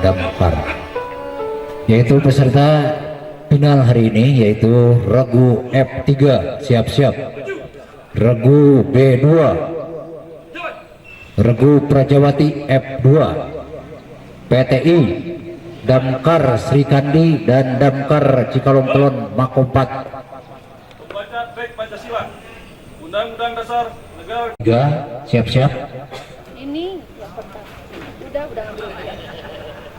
Damkar. Yaitu peserta final hari ini yaitu Regu F3, siap-siap. Regu B2, Regu Prajawati F2, PTI, Damkar Sri Kandi dan Damkar Cikalongkelon Makopat. Membaca baik Pancasila, Undang-Undang Dasar Negara. 3, siap-siap. Ini yang pertama. Udah ambil undian.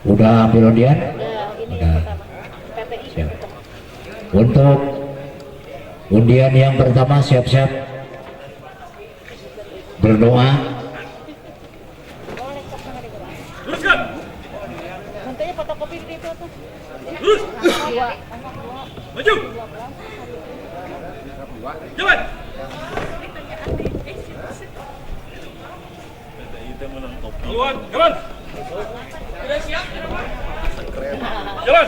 Udah ambil undian? Nah, ini Udah. yang pertama. PTI Siap. yang pertama. Untuk undian yang pertama siap-siap. Berdoa. Boleh kok sama dia. Luruskan. Nantinya fotokopi di itu tuh. Lurus. Dua. Maju. Jalan. Jalan. Jalan. Jalan.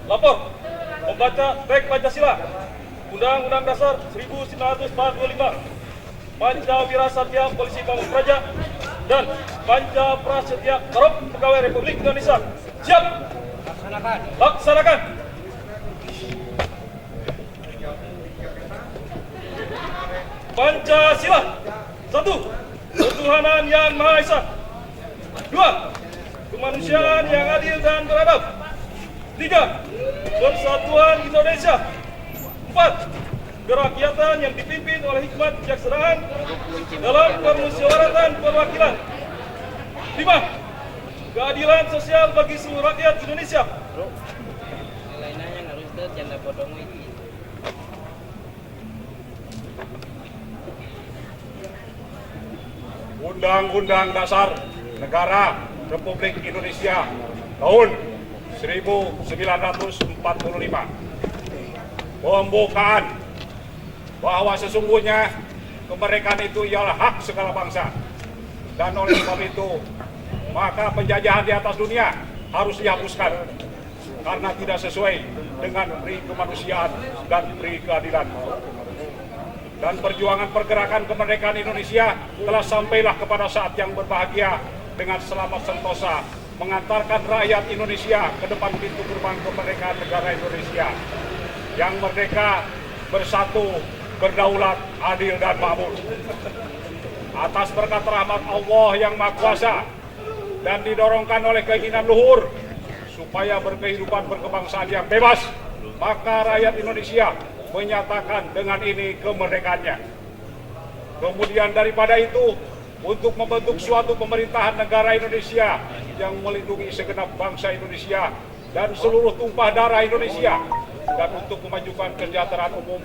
Lapor, membaca baik Pancasila, Undang-Undang Dasar 1945, Pancawira Satya Polisi Pamung Praja, dan Panca Prasetya Korup Pegawai Republik Indonesia. Siap. Laksanakan. Pancasila. 1. Ketuhanan yang Maha Esa. 2. Kemanusiaan yang adil dan beradab. 3. Persatuan Indonesia. 4. Kerakyatan yang dipimpin oleh hikmat kebijaksanaan dalam permusyawaratan perwakilan. 5. Keadilan sosial bagi seluruh rakyat Indonesia. Undang-Undang Dasar Negara Republik Indonesia tahun 1945. Pembukaan bahwa sesungguhnya kemerdekaan itu ialah hak segala bangsa, dan oleh sebab itu maka penjajahan di atas dunia harus dihapuskan karena tidak sesuai dengan pri kemanusiaan dan pri keadilan. Dan perjuangan pergerakan kemerdekaan Indonesia telah sampailah kepada saat yang berbahagia dengan selamat sentosa mengantarkan rakyat Indonesia ke depan pintu gerbang kemerdekaan negara Indonesia yang merdeka, bersatu, berdaulat, adil dan makmur. Atas berkat rahmat Allah yang Maha Kuasa dan didorongkan oleh keinginan luhur supaya berkehidupan berkebangsaan yang bebas, maka rakyat Indonesia menyatakan dengan ini kemerdekaannya. Kemudian daripada itu, untuk membentuk suatu pemerintahan negara Indonesia yang melindungi segenap bangsa Indonesia dan seluruh tumpah darah Indonesia, dan untuk memajukan kesejahteraan umum,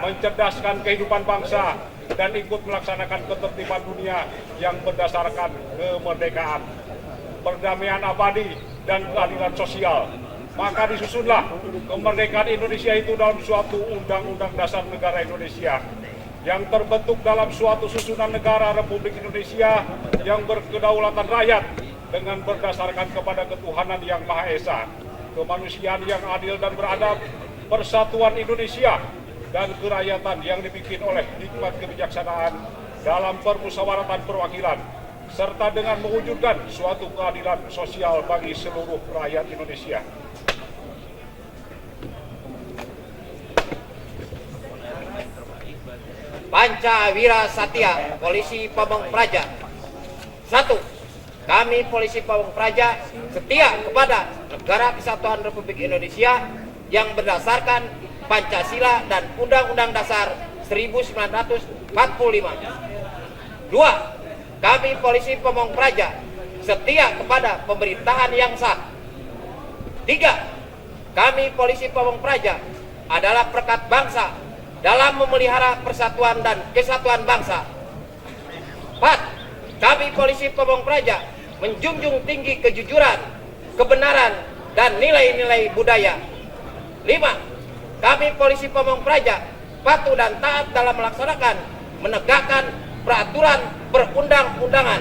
mencerdaskan kehidupan bangsa, dan ikut melaksanakan ketertiban dunia yang berdasarkan kemerdekaan, perdamaian abadi, dan keadilan sosial. Maka disusunlah kemerdekaan Indonesia itu dalam suatu Undang-Undang Dasar Negara Indonesia yang terbentuk dalam suatu susunan negara Republik Indonesia yang berkedaulatan rakyat dengan berdasarkan kepada ketuhanan yang Maha Esa, kemanusiaan yang adil dan beradab, persatuan Indonesia, dan kerakyatan yang dibikin oleh hikmat kebijaksanaan dalam permusyawaratan perwakilan, serta dengan mewujudkan suatu keadilan sosial bagi seluruh rakyat Indonesia. Pancawira Satya Polisi Pamung Praja. 1. Kami Polisi Pamung Praja setia kepada Negara Kesatuan Republik Indonesia yang berdasarkan Pancasila dan Undang-Undang Dasar 1945. 2. Kami Polisi Pamung Praja setia kepada pemerintahan yang sah. 3. Kami Polisi Pamung Praja adalah perekat bangsa dalam memelihara persatuan dan kesatuan bangsa. 4. Kami Polisi Pamung Praja menjunjung tinggi kejujuran, kebenaran, dan nilai-nilai budaya. 5. Kami Polisi Pamung Praja patuh dan taat dalam melaksanakan, menegakkan peraturan perundang-undangan.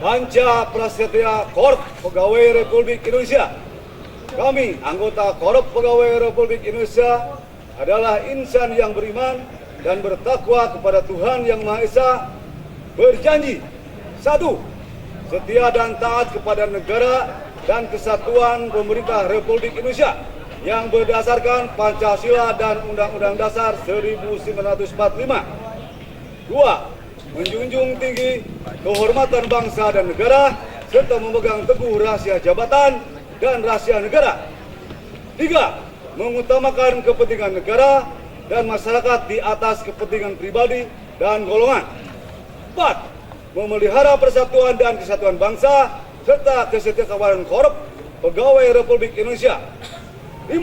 Panca Prasetya Korp Pegawai Republik Indonesia. Kami, anggota Korp Pegawai Republik Indonesia, adalah insan yang beriman dan bertakwa kepada Tuhan Yang Maha Esa, berjanji: 1. Setia dan taat kepada negara dan kesatuan pemerintah Republik Indonesia yang berdasarkan Pancasila dan Undang-Undang Dasar 1945. 2. Menjunjung tinggi kehormatan bangsa dan negara serta memegang teguh rahasia jabatan dan rahasia negara. 3. Mengutamakan kepentingan negara dan masyarakat di atas kepentingan pribadi dan golongan. 4. Memelihara persatuan dan kesatuan bangsa serta kesetiakawanan Korp Pegawai Republik Indonesia. 5.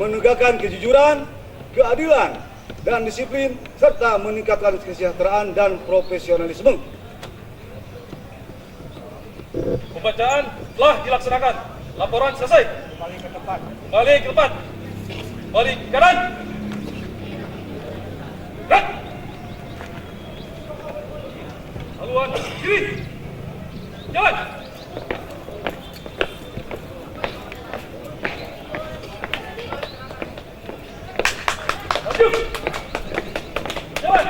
Menegakkan kejujuran, keadilan, dan disiplin serta meningkatkan kesejahteraan dan profesionalisme. Pembacaan telah dilaksanakan. Laporan selesai. Kembali ke tempat. Balik ke depan. Balik kanan. Gerak. Haluan kiri. Jalan. Maju. Jalan.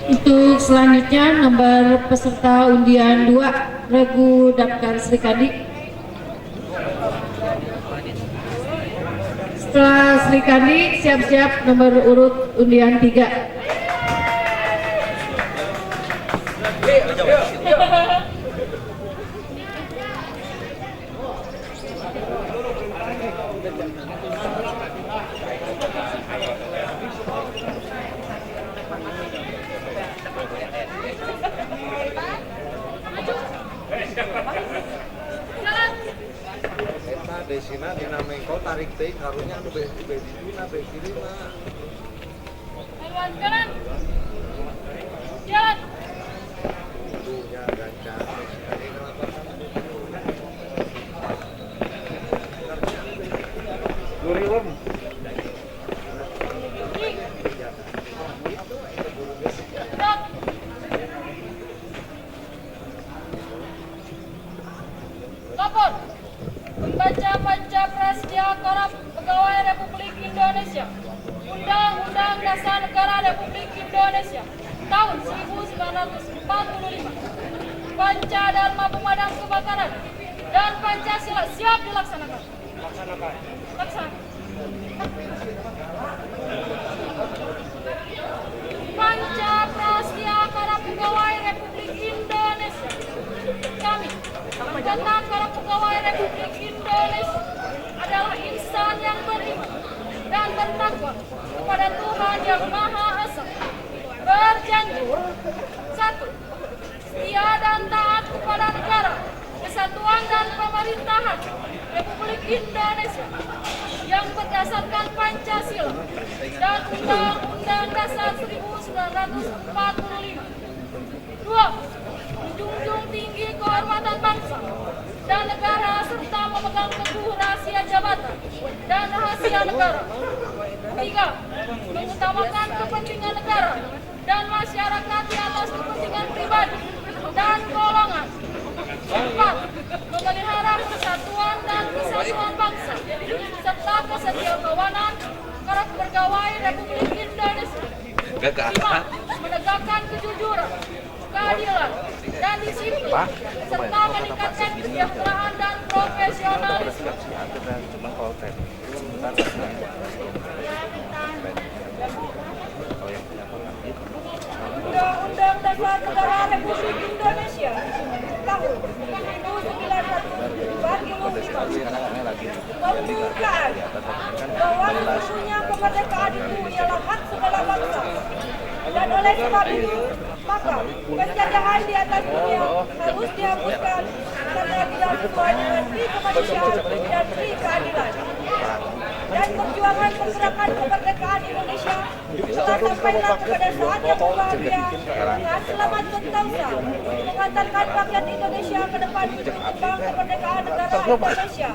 Untuk selanjutnya nomor peserta undian 2 Regu Daftar Srikandi. Setelah Srikandi siap-siap nomor urut undian 3. Desina dina mengko tarik teh karunya anu bedina bekirina. Haluan kanan. Jalan. Dunya gaca. Nurilem. Lapor. Membaca Panca Prasetya Korp Pegawai Republik Indonesia, Undang-Undang Dasar Negara Republik Indonesia tahun 1945, Panca Dharma Pemadam Kebakaran, dan Pancasila siap dilaksanakan. Laksanakan. Panca Prasetya Korp Pegawai Republik Indonesia. Kami, anggota Korp Pegawai Republik Indonesia, adalah insan yang beriman dan bertakwa kepada Tuhan Yang Maha Esa, berjanji: 1. Setia dan taat kepada negara, kesatuan dan pemerintahan Republik Indonesia yang berdasarkan Pancasila dan Undang-Undang Dasar 1945. 2. Menjunjung tinggi kehormatan bangsa dan negara serta memegang teguh rahasia jabatan dan rahasia negara. 3. Mengutamakan kepentingan negara dan masyarakat di atas kepentingan pribadi dan golongan. 4. Memelihara persatuan dan kesatuan bangsa serta kesetiakawanan Korp Pegawai Republik Indonesia. 5. Menegakkan kejujuran, keadilan, dan disiplin serta meningkatkan kesejahteraan dan profesionalisme. Undang-Undang Dasar Negara Republik Indonesia tahun 1945 pembukaan bahwa sesungguhnya kemerdekaan itu ialah hak segala bangsa, dan oleh sebab itu maka penjajahan di atas dunia harus dihapuskan karena tidak sesuai dengan pri kemanusiaan dan pri keadilan. Dan perjuangan pergerakan kemerdekaan Indonesia telah sampailah kepada saat yang berbahagia dengan selamat bertausa mengantarkan rakyat Indonesia ke depan gerbang kemerdekaan negara Indonesia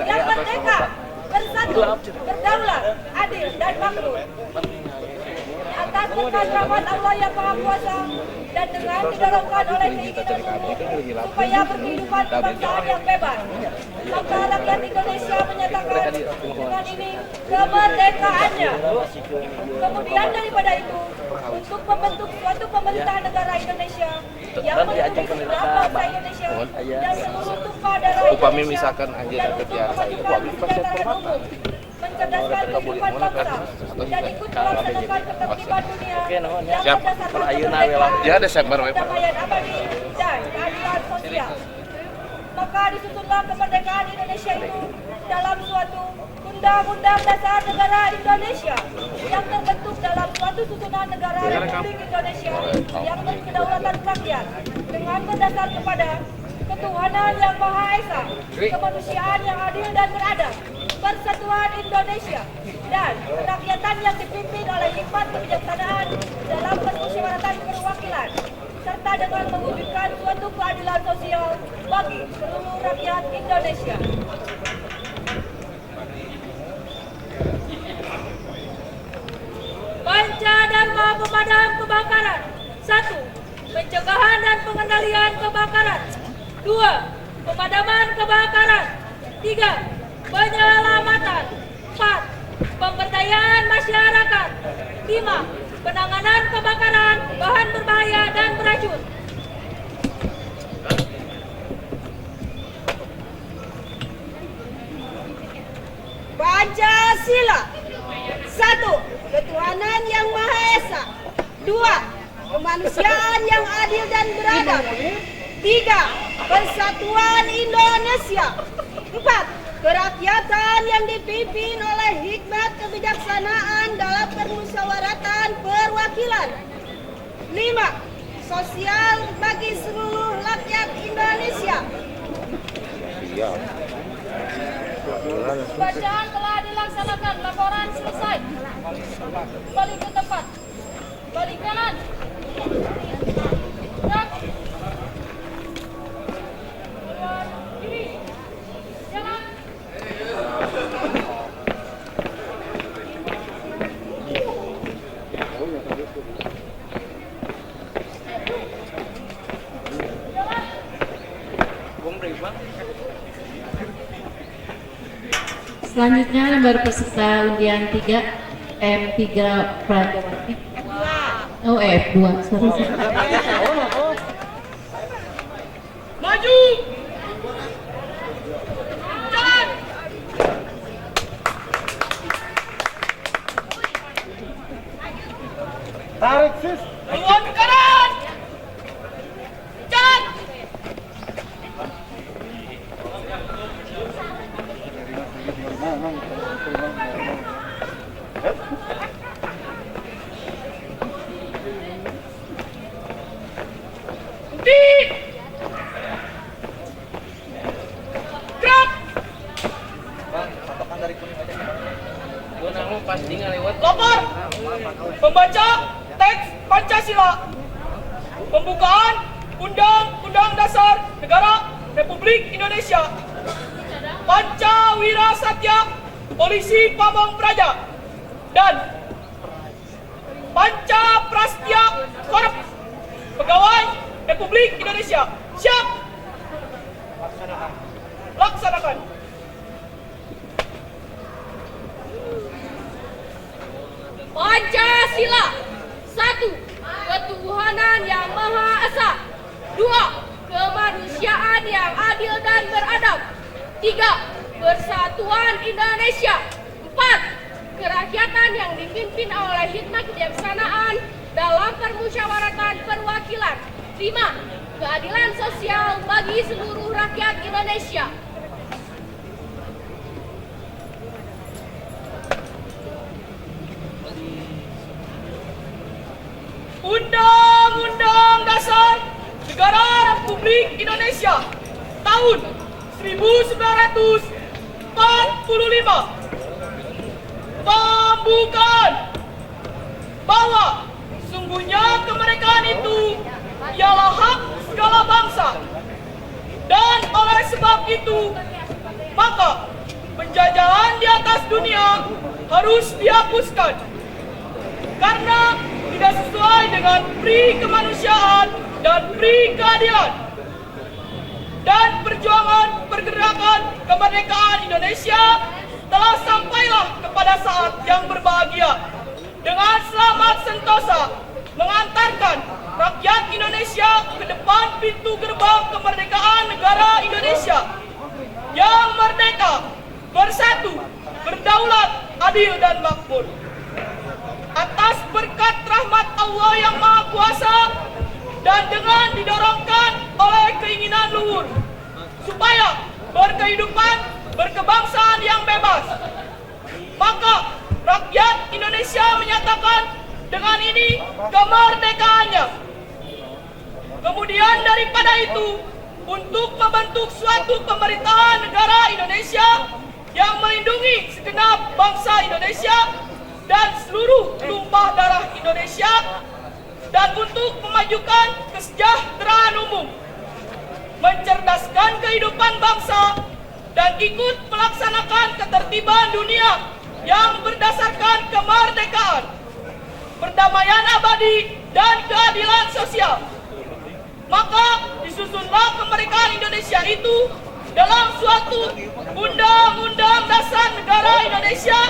yang merdeka, bersatu, berdaulat, adil, dan makmur atas berkat rahmat Allah yang Maha Kuasa dan dengan didorongkan oleh keinginan umum supaya berkehidupan kebangsaan yang bebas. Maka rakyat Indonesia menyatakan dengan ini kemerdekaannya. Kemudian daripada itu, untuk membentuk suatu pemerintah negara Indonesia yang melindungi segenap bangsa Indonesia dan seluruh tumpah darah Indonesia dan untuk mewujudkan kesejahteraan umum, mencerdaskan kehidupan bangsa dan ikut melaksanakan ketertiban dunia yang berdasarkan kemerdekaan, perdamaian abadi dan keadilan sosial. Maka disusunlah kemerdekaan Indonesia itu dalam suatu Undang-Undang Dasar Negara Indonesia yang terbentuk dalam suatu susunan negara Republik Indonesia yang berkedaulatan rakyat dengan berdasar kepada ketuhanan yang Maha Esa, kemanusiaan yang adil dan beradab, persatuan Indonesia, dan kerakyatan yang dipimpin oleh hikmat kebijaksanaan dalam permusyawaratan perwakilan, serta dengan mewujudkan suatu keadilan sosial bagi seluruh rakyat Indonesia. Panca Dharma Pemadam Kebakaran. 1. Pencegahan dan pengendalian kebakaran. 2. Pemadaman kebakaran. 3. Penyelamatan. 4. Pemberdayaan masyarakat. 5. Penanganan kebakaran, bahan berbahaya dan beracun. Pancasila. 1. Ketuhanan yang Maha Esa. 2. Kemanusiaan yang adil dan beradab. 3. Persatuan Indonesia. 4. Kerakyatan yang dipimpin oleh hikmat kebijaksanaan dalam permusyawaratan perwakilan. 5. Sosial bagi seluruh rakyat Indonesia. Bacaan telah dilaksanakan, laporan selesai. Balik ke tempat. Balik kanan. Gerak. Kiri. Jalan. Selanjutnya lembar peserta undian 3 M3 Prajawati. Oh F2, sorry. Maju. Jalan. Tarik sis. Haluan ke kanan. Jalan. Gerak. Lapor. Membaca teks Pancasila. Pembukaan Undang-Undang Dasar Negara Republik Indonesia. Pancawira Satya, Polisi Pamong Praja, dan Panca Prastya Korp, Pegawai Republik Indonesia. Siap. Laksanakan. Pancasila. 1. Ketuhanan yang Maha Esa. 2. Kemanusiaan yang adil dan beradab. 3. Persatuan Indonesia. 4. Kerakyatan yang dipimpin oleh hikmat kebijaksanaan dalam permusyawaratan perwakilan. 5. Keadilan sosial bagi seluruh rakyat Indonesia. Undang-Undang Dasar Negara Republik Indonesia tahun 1945. Pembukaan bahwa sungguhnya kemerdekaan itu ialah hak segala bangsa, dan oleh sebab itu maka penjajahan di atas dunia harus dihapuskan, karena di tidak sesuai dengan pri kemanusiaan dan pri keadilan. Dan perjuangan pergerakan kemerdekaan Indonesia telah sampailah kepada saat yang berbahagia dengan selamat sentosa mengantarkan rakyat Indonesia ke depan pintu gerbang kemerdekaan negara Indonesia yang merdeka, bersatu, berdaulat, adil dan makmur. Atas berkat rahmat Allah yang Maha Kuasa dan dengan didorongkan oleh keinginan luhur supaya berkehidupan berkebangsaan yang bebas, maka rakyat Indonesia menyatakan dengan ini kemerdekaannya. Kemudian daripada itu, untuk membentuk suatu pemerintahan negara Indonesia yang melindungi segenap bangsa Indonesia dan seluruh tumpah darah Indonesia, dan untuk memajukan kesejahteraan umum, mencerdaskan kehidupan bangsa, dan ikut melaksanakan ketertiban dunia yang berdasarkan kemerdekaan, perdamaian abadi, dan keadilan sosial. Maka disusunlah kemerdekaan Indonesia itu dalam suatu Undang-Undang Dasar Negara Indonesia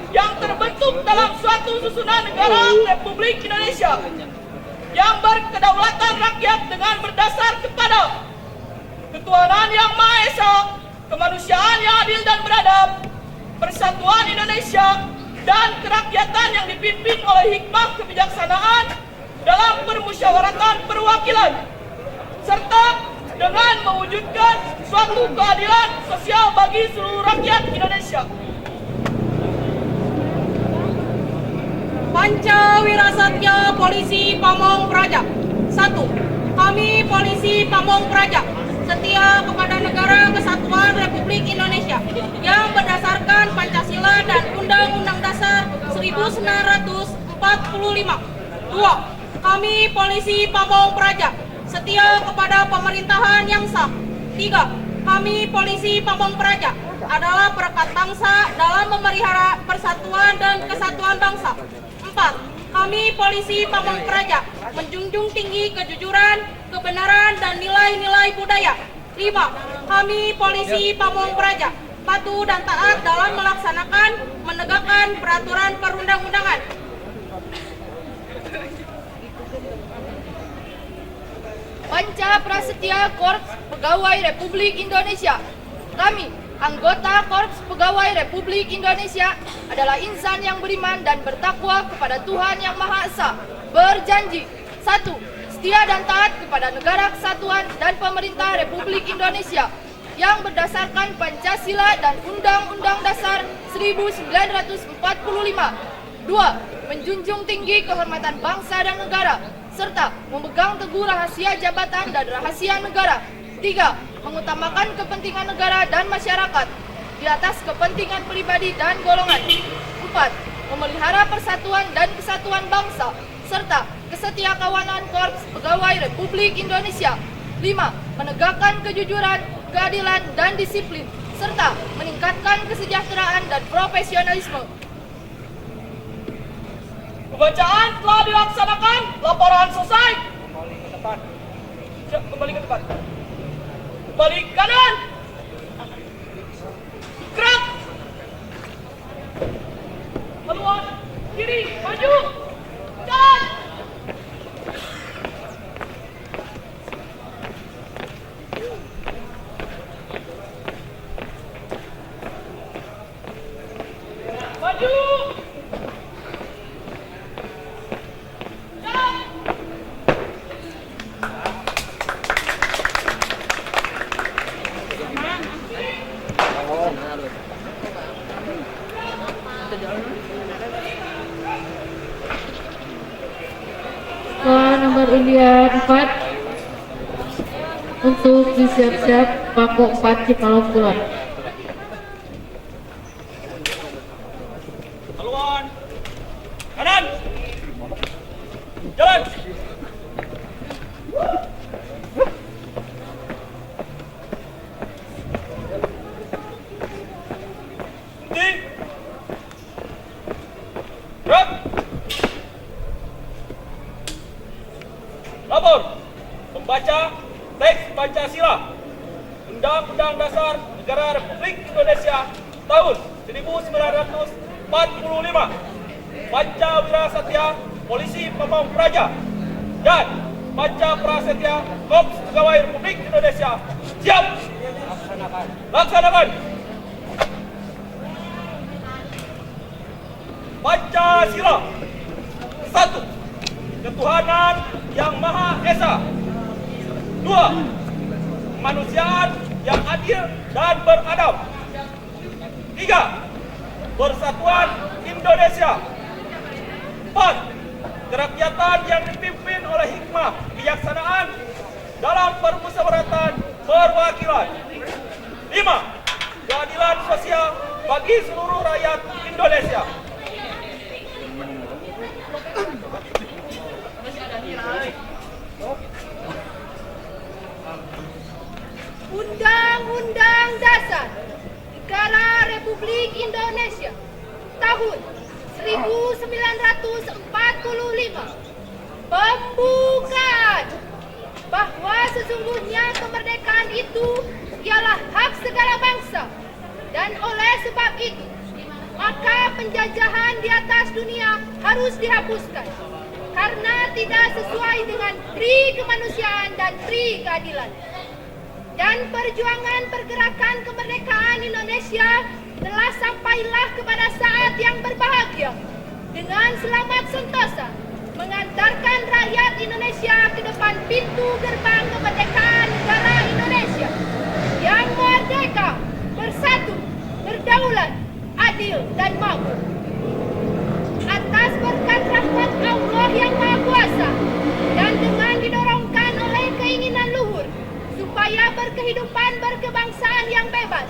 yang terbentuk dalam suatu susunan negara Republik Indonesia yang berkedaulatan rakyat dengan berdasar kepada ketuhanan yang Maha Esa, kemanusiaan yang adil dan beradab, persatuan Indonesia, dan kerakyatan yang dipimpin oleh hikmah kebijaksanaan dalam permusyawaratan perwakilan, serta dengan mewujudkan suatu keadilan sosial bagi seluruh rakyat Indonesia. Pancawira Satya Polisi Pamong Praja. 1. Kami Polisi Pamong Praja setia kepada Negara Kesatuan Republik Indonesia yang berdasarkan Pancasila dan Undang-Undang Dasar 1945. 2. Kami Polisi Pamong Praja setia kepada pemerintahan yang sah. 3. Kami Polisi Pamong Praja adalah perekat bangsa dalam memelihara persatuan dan kesatuan bangsa. 4. Kami Polisi Pamong Praja menjunjung tinggi kejujuran, kebenaran, dan nilai-nilai budaya. 5. Kami Polisi Pamong Praja patuh dan taat dalam melaksanakan, menegakkan peraturan perundang-undangan. Panca Prasetya Korps Pegawai Republik Indonesia. Kami, anggota Korps Pegawai Republik Indonesia, adalah insan yang beriman dan bertakwa kepada Tuhan Yang Maha Esa. Berjanji, 1. Setia dan taat kepada Negara Kesatuan dan Pemerintah Republik Indonesia yang berdasarkan Pancasila dan Undang-Undang Dasar 1945. 2. Menjunjung tinggi kehormatan bangsa dan negara, serta memegang teguh rahasia jabatan dan rahasia negara. 3. Mengutamakan kepentingan negara dan masyarakat di atas kepentingan pribadi dan golongan. 4. Memelihara persatuan dan kesatuan bangsa serta kesetiakawanan Korps Pegawai Republik Indonesia. 5. Menegakkan kejujuran, keadilan, dan disiplin serta meningkatkan kesejahteraan dan profesionalisme. Pembacaan telah dilaksanakan, laporan selesai. Kembali ke depan. Kembali kanan. Gerak. Haluan kiri, maju. Dan maju. Nomor undian 4 untuk disiap-siap Pako 4 Cikalong Kulon. Haluan kanan. Jalan. Henti. Gerak. membaca teks Pancasila, Undang-Undang Dasar Negara Republik Indonesia tahun 1945, Panca Wirasatya Polisi Pamong Praja, dan Panca Prasetya Korps Pegawai Republik Indonesia. Siap! Laksanakan! Pancasila. 1. Ketuhanan Yang Maha Esa. 2. Kemanusiaan yang adil dan beradab. 3. Persatuan Indonesia. 4. Kerakyatan yang dipimpin oleh hikmah kebijaksanaan dalam permusyawaratan perwakilan. 5. Keadilan sosial bagi seluruh rakyat Indonesia. Undang-Undang Dasar Negara Republik Indonesia tahun 1945 membuka bahwa sesungguhnya kemerdekaan itu ialah hak segala bangsa, dan oleh sebab itu maka penjajahan di atas dunia harus dihapuskan karena tidak sesuai dengan pri kemanusiaan dan pri keadilan. Dan perjuangan pergerakan kemerdekaan Indonesia telah sampailah kepada saat yang berbahagia dengan selamat sentosa mengantarkan rakyat Indonesia ke depan pintu gerbang kemerdekaan negara Indonesia yang merdeka, bersatu, berdaulat, adil dan makmur. Atas berkat rahmat Allah yang Maha Kuasa dan dengan didorongkan oleh keinginan luhur supaya berkehidupan berkebangsaan yang bebas,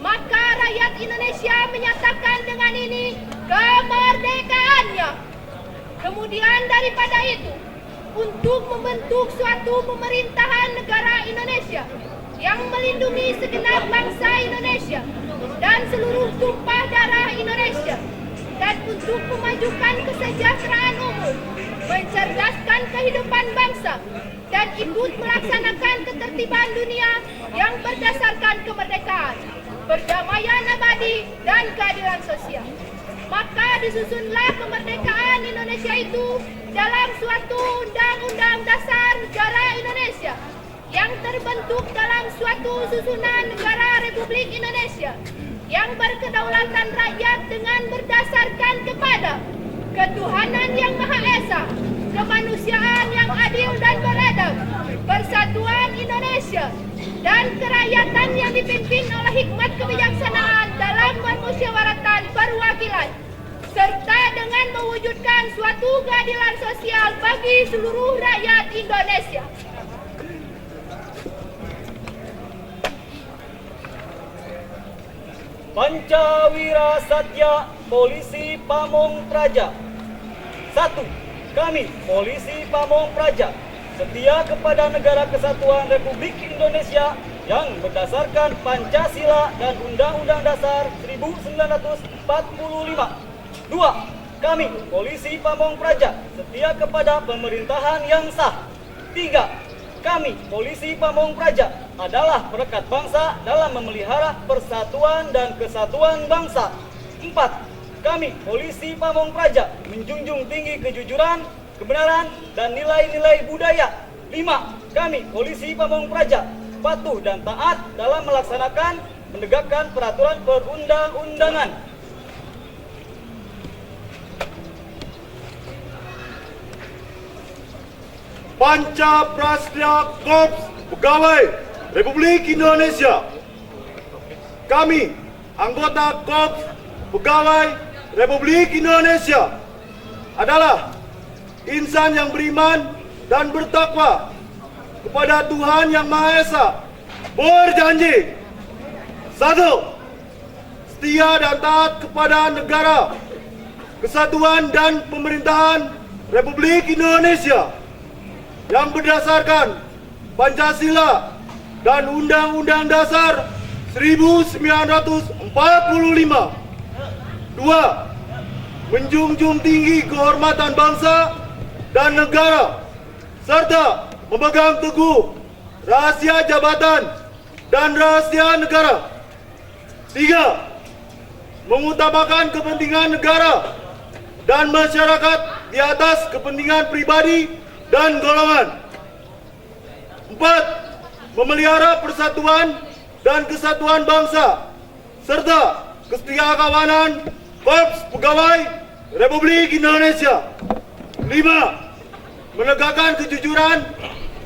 maka rakyat Indonesia menyatakan dengan ini kemerdekaannya. Kemudian daripada itu, untuk membentuk suatu pemerintahan negara Indonesia yang melindungi segenap bangsa Indonesia dan seluruh tumpah darah Indonesia, dan untuk memajukan kesejahteraan umum, mencerdaskan kehidupan bangsa, dan ikut melaksanakan ketertiban dunia yang berdasarkan kemerdekaan, perdamaian abadi, dan keadilan sosial. Maka disusunlah kemerdekaan Indonesia itu dalam suatu Undang-Undang Dasar Negara Indonesia yang terbentuk dalam suatu susunan negara Republik Indonesia yang berkedaulatan rakyat dengan berdasarkan kepada ketuhanan yang Maha Esa, kemanusiaan yang adil dan beradab, persatuan Indonesia, dan kerakyatan yang dipimpin oleh hikmat kebijaksanaan dalam permusyawaratan perwakilan, serta dengan mewujudkan suatu keadilan sosial bagi seluruh rakyat Indonesia. Panca Wirasatya Polisi Pamong Praja. 1. Kami, Polisi Pamong Praja, setia kepada Negara Kesatuan Republik Indonesia yang berdasarkan Pancasila dan Undang-Undang Dasar 1945. 2. Kami, Polisi Pamong Praja, setia kepada pemerintahan yang sah. 3. Kami, Polisi Pamong Praja, adalah perekat bangsa dalam memelihara persatuan dan kesatuan bangsa. 4. Kami, Polisi Pamong Praja, menjunjung tinggi kejujuran, kebenaran, dan nilai-nilai budaya. 5. Kami, Polisi Pamong Praja, patuh dan taat dalam melaksanakan menegakkan peraturan perundang-undangan. Panca Prasetya Korps Pegawai Republik Indonesia. Kami, anggota Korps Pegawai Republik Indonesia, adalah insan yang beriman dan bertakwa kepada Tuhan Yang Maha Esa, berjanji 1. Setia dan taat kepada negara, kesatuan dan pemerintahan Republik Indonesia yang berdasarkan Pancasila dan Undang-Undang Dasar 1945. 2. Menjunjung tinggi kehormatan bangsa dan negara, serta memegang teguh rahasia jabatan dan rahasia negara. 3. Mengutamakan kepentingan negara dan masyarakat di atas kepentingan pribadi dan golongan. 4. Memelihara persatuan dan kesatuan bangsa serta kesetiakawanan Korps Pegawai Republik Indonesia. 5. Menegakkan kejujuran,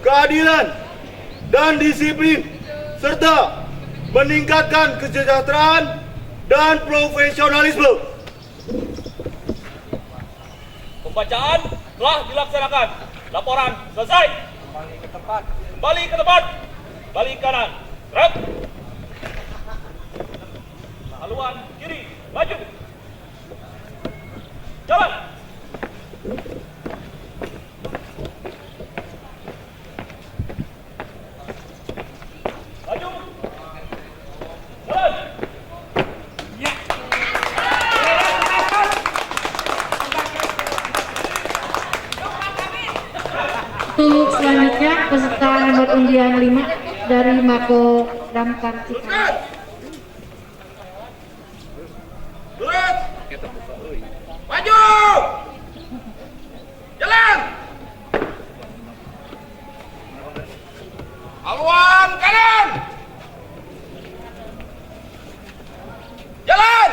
keadilan, dan disiplin serta meningkatkan kesejahteraan dan profesionalisme. Pembacaan telah dilaksanakan. Laporan selesai. Kembali ke tempat. Balik kanan. Gerak. Haluan kiri. Maju. Jalan. Maju. Jalan. Untuk selanjutnya peserta nomor undian 5 dari Mako Damkar Cikarang. Lurus. Maju. Jalan. Haluan kanan. Jalan.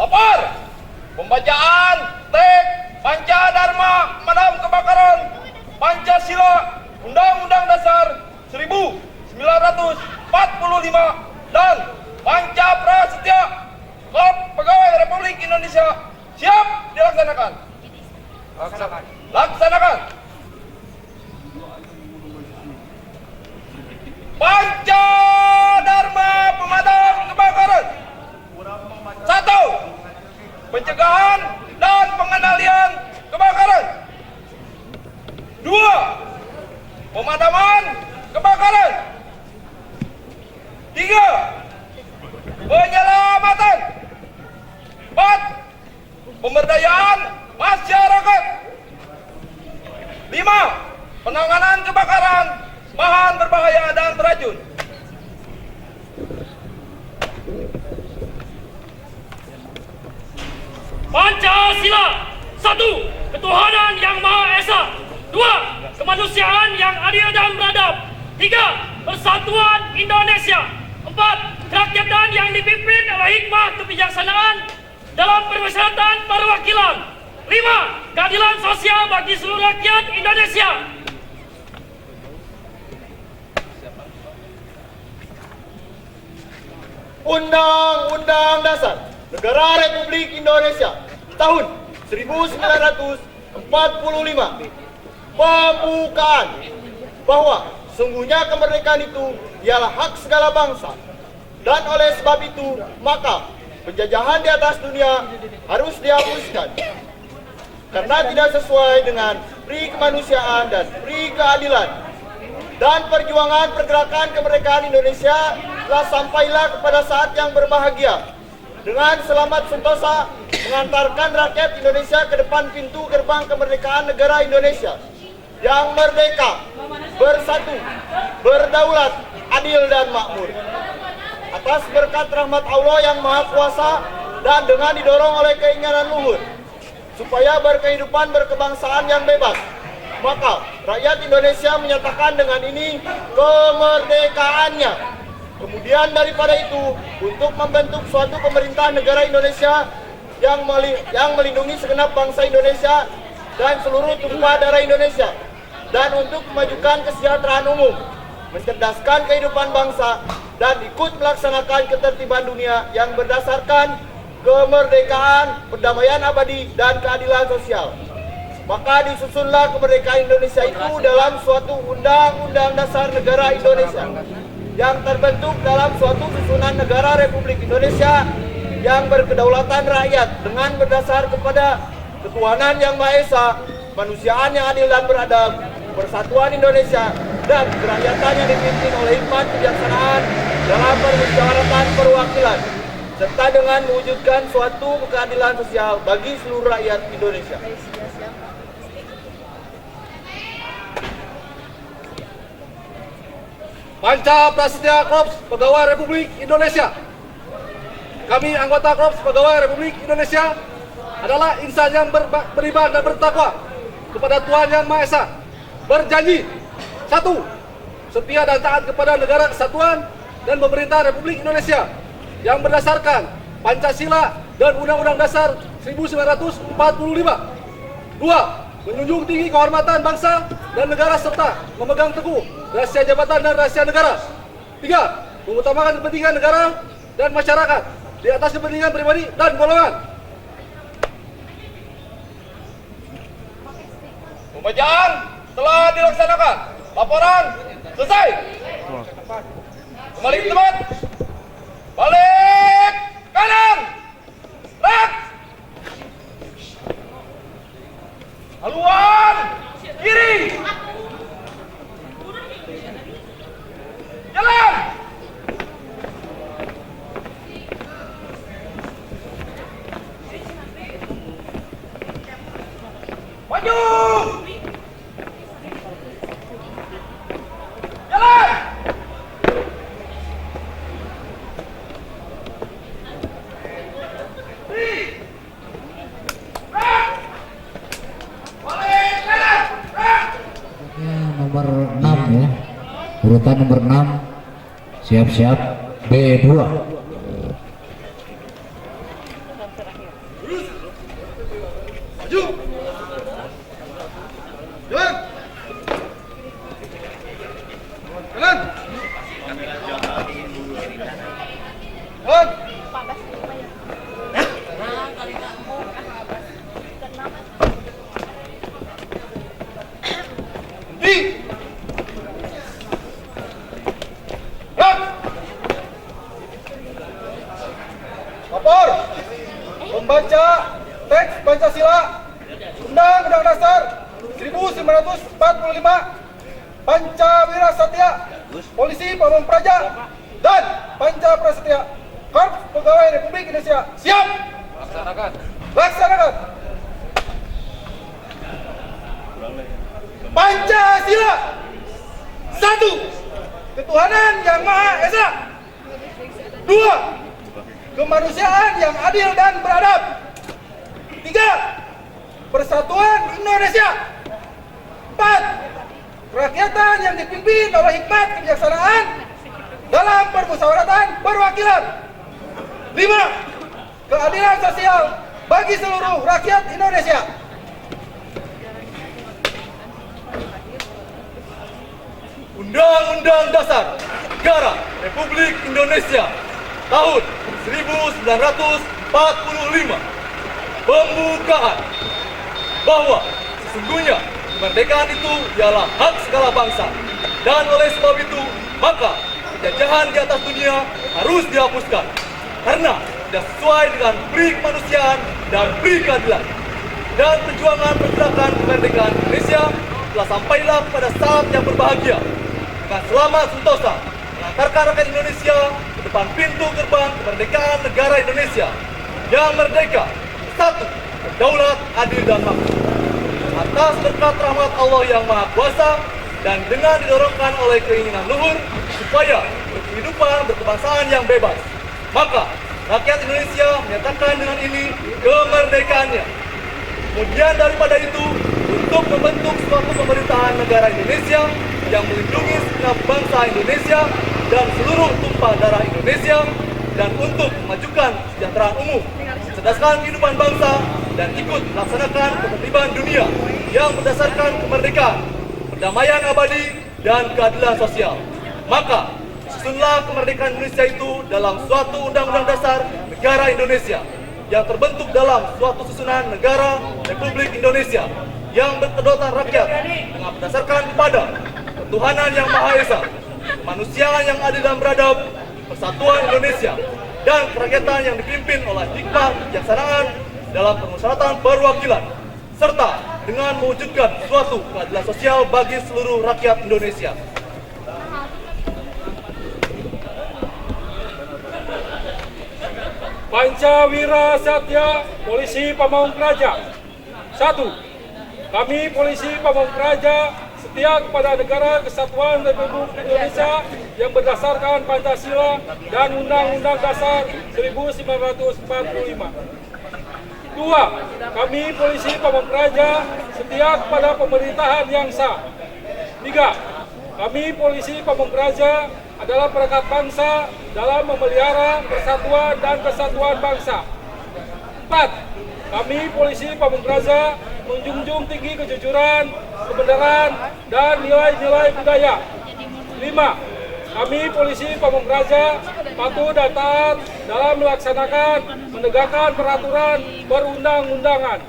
Lapor. Pembacaan teks Pancadharma Pemadam Kebakaran Pancasila Undang-Undang Dasar 1945 dan Pancaprasetya Korps Pegawai Republik Indonesia siap dilaksanakan. Laksanakan. Pancadharma Pemadam Kebakaran. 1. Pencegahan dan pengendalian kebakaran. 2. Pemadaman kebakaran. 3. Penyelamatan. 4. Pemberdayaan masyarakat. 5. Penanganan kebakaran bahan berbahaya dan beracun. Pancasila. 1. Ketuhanan yang Maha Esa. 2. Kemanusiaan yang adil dan beradab. 3. Persatuan Indonesia. 4. Kerakyatan yang dipimpin oleh hikmah kebijaksanaan dalam permusyawaratan perwakilan. 5. Keadilan sosial bagi seluruh rakyat Indonesia. Undang-Undang Dasar Negara Republik Indonesia tahun 1945 pembukaan bahwa sungguhnya kemerdekaan itu ialah hak segala bangsa, dan oleh sebab itu maka penjajahan di atas dunia harus dihapuskan karena tidak sesuai dengan pri kemanusiaan dan pri keadilan. Dan perjuangan pergerakan kemerdekaan Indonesia telah sampailah kepada saat yang berbahagia dengan selamat sentosa mengantarkan rakyat Indonesia ke depan pintu gerbang kemerdekaan negara Indonesia yang merdeka, bersatu, berdaulat, adil dan makmur. Atas berkat rahmat Allah yang Maha Kuasa dan dengan didorong oleh keinginan luhur supaya berkehidupan berkebangsaan yang bebas, maka rakyat Indonesia menyatakan dengan ini kemerdekaannya. Kemudian daripada itu, untuk membentuk suatu pemerintah negara Indonesia yang melindungi segenap bangsa Indonesia dan seluruh tumpah darah Indonesia, dan untuk memajukan kesejahteraan umum, mencerdaskan kehidupan bangsa, dan ikut melaksanakan ketertiban dunia yang berdasarkan kemerdekaan, perdamaian abadi, dan keadilan sosial. Maka disusunlah kemerdekaan Indonesia itu dalam suatu Undang-Undang Dasar Negara Indonesia yang terbentuk dalam suatu susunan negara Republik Indonesia yang berkedaulatan rakyat dengan berdasar kepada ketuhanan yang Maha Esa, kemanusiaan yang adil dan beradab, persatuan Indonesia, dan kerakyatan yang dipimpin oleh hikmat kebijaksanaan dalam permusyawaratan perwakilan, serta dengan mewujudkan suatu keadilan sosial bagi seluruh rakyat Indonesia. Panca Prasetya Korps Pegawai Republik Indonesia. Kami anggota Korps Pegawai Republik Indonesia adalah insan yang beriman dan bertakwa kepada Tuhan Yang Maha Esa. Berjanji, 1. Setia dan taat kepada negara kesatuan dan pemerintah Republik Indonesia yang berdasarkan Pancasila dan Undang-Undang Dasar 1945. 2. Menjunjung tinggi kehormatan bangsa dan negara serta memegang teguh rahasia jabatan dan rahasia negara. 3. Mengutamakan kepentingan negara dan masyarakat di atas kepentingan pribadi dan golongan. Pembacaan telah dilaksanakan. Laporan selesai. Kembali ke tempat. Balik kanan. Rak. Haluan kiri. Jalan. Maju. Jalan. Nomor 6 ya, urutan nomor 6, siap-siap B2. Maju. Jalan. Jalan. Jalan. Lapor, membaca teks Pancasila, Undang-Undang Dasar 1945, Pancawira Satya, Polisi Pamong Praja, dan Panca Prasetya Korps Pegawai Republik Indonesia. Siap! Laksanakan. Laksanakan. Pancasila. 1. Ketuhanan Yang Maha Esa. 2. Kemanusiaan yang adil dan beradab. 3. Persatuan Indonesia. 4. Kerakyatan yang dipimpin oleh hikmat kebijaksanaan dalam permusyawaratan perwakilan. 5. Keadilan sosial bagi seluruh rakyat Indonesia. Undang-Undang Dasar Negara Republik Indonesia tahun 1945. Pembukaan bahwa sesungguhnya kemerdekaan itu ialah hak segala bangsa, dan oleh sebab itu maka penjajahan di atas dunia harus dihapuskan karena tidak sesuai dengan peri kemanusiaan dan peri keadilan. Dan perjuangan pergerakan kemerdekaan Indonesia telah sampailah pada saat yang berbahagia dengan selamat sentosa mengantarkan rakyat Indonesia ke depan pintu gerbang kemerdekaan negara Indonesia yang merdeka, satu, berdaulat, adil dan makmur. Atas berkat rahmat Allah yang Maha Kuasa dan dengan didorongkan oleh keinginan luhur supaya berkehidupan berkebangsaan yang bebas, maka rakyat Indonesia menyatakan dengan ini kemerdekaannya. Kemudian daripada itu, untuk membentuk suatu pemerintahan negara Indonesia yang melindungi segenap bangsa Indonesia dan seluruh tumpah darah Indonesia, dan untuk memajukan kesejahteraan umum, mencerdaskan kehidupan bangsa, dan ikut melaksanakan ketertiban dunia yang berdasarkan kemerdekaan, perdamaian abadi, dan keadilan sosial. Maka, susunlah kemerdekaan Indonesia itu dalam suatu Undang-Undang Dasar Negara Indonesia yang terbentuk dalam suatu susunan negara Republik Indonesia yang berkedaulatan rakyat dengan berdasarkan kepada ketuhanan yang Maha Esa, kemanusiaan yang adil dan beradab, persatuan Indonesia, dan kerakyatan yang dipimpin oleh hikmat kebijaksanaan dalam permusyawaratan perwakilan, serta dengan mewujudkan suatu keadilan sosial bagi seluruh rakyat Indonesia. Pancawira Satya Polisi Pamong Praja. 1. Kami Polisi Pamong Praja setia kepada Negara Kesatuan Republik Indonesia yang berdasarkan Pancasila dan Undang-Undang Dasar 1945. 2. Kami Polisi Pamong Praja setia kepada pemerintahan yang sah. 3. Kami Polisi Pamong Praja adalah perekat bangsa dalam memelihara persatuan dan kesatuan bangsa. 4. Kami Polisi Pamong Praja menjunjung tinggi kejujuran, kebenaran, dan nilai-nilai budaya. 5. Kami Polisi Pamong Praja patuh dan taat dalam melaksanakan, menegakkan peraturan perundang-undangan.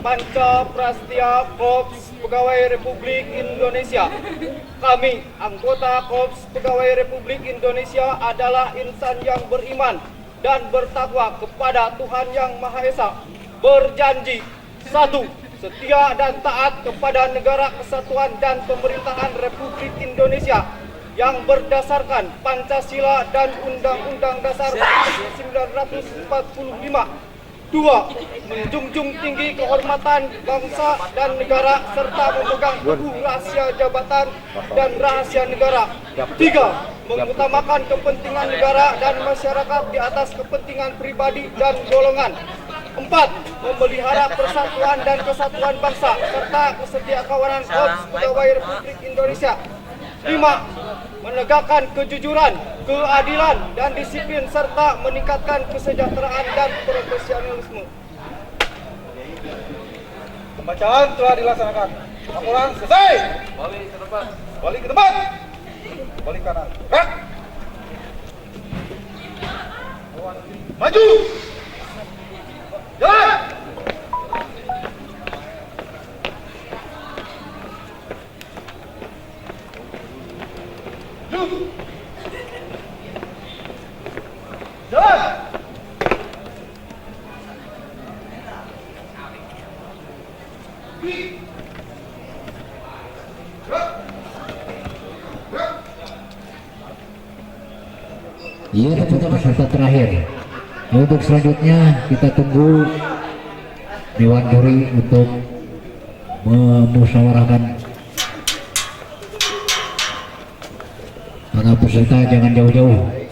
Panca Prasetya Korps Pegawai Republik Indonesia. Kami, anggota Korps Pegawai Republik Indonesia adalah insan yang beriman dan bertakwa kepada Tuhan Yang Maha Esa. Berjanji, 1. Setia dan taat kepada Negara Kesatuan dan Pemerintahan Republik Indonesia yang berdasarkan Pancasila dan Undang-Undang Dasar 1945. 2. Menjunjung tinggi kehormatan bangsa dan negara serta memegang teguh rahasia jabatan dan rahasia negara. 3. Mengutamakan kepentingan negara dan masyarakat di atas kepentingan pribadi dan golongan. 4. Memelihara persatuan dan kesatuan bangsa serta kesetiakawanan Korps Pegawai Republik Indonesia. 5. Menegakkan kejujuran, keadilan, dan disiplin serta meningkatkan kesejahteraan dan profesionalisme. Pembacaan telah dilaksanakan. Laporan selesai. Balik ke depan. Balik ke tempat. Balik kanan. Gerak. Maju. Jalan. Jalan. Iya, untuk peserta terakhir. Untuk selanjutnya kita tunggu Dewan Juri untuk memusyawarahkan. Para peserta jangan jauh-jauh.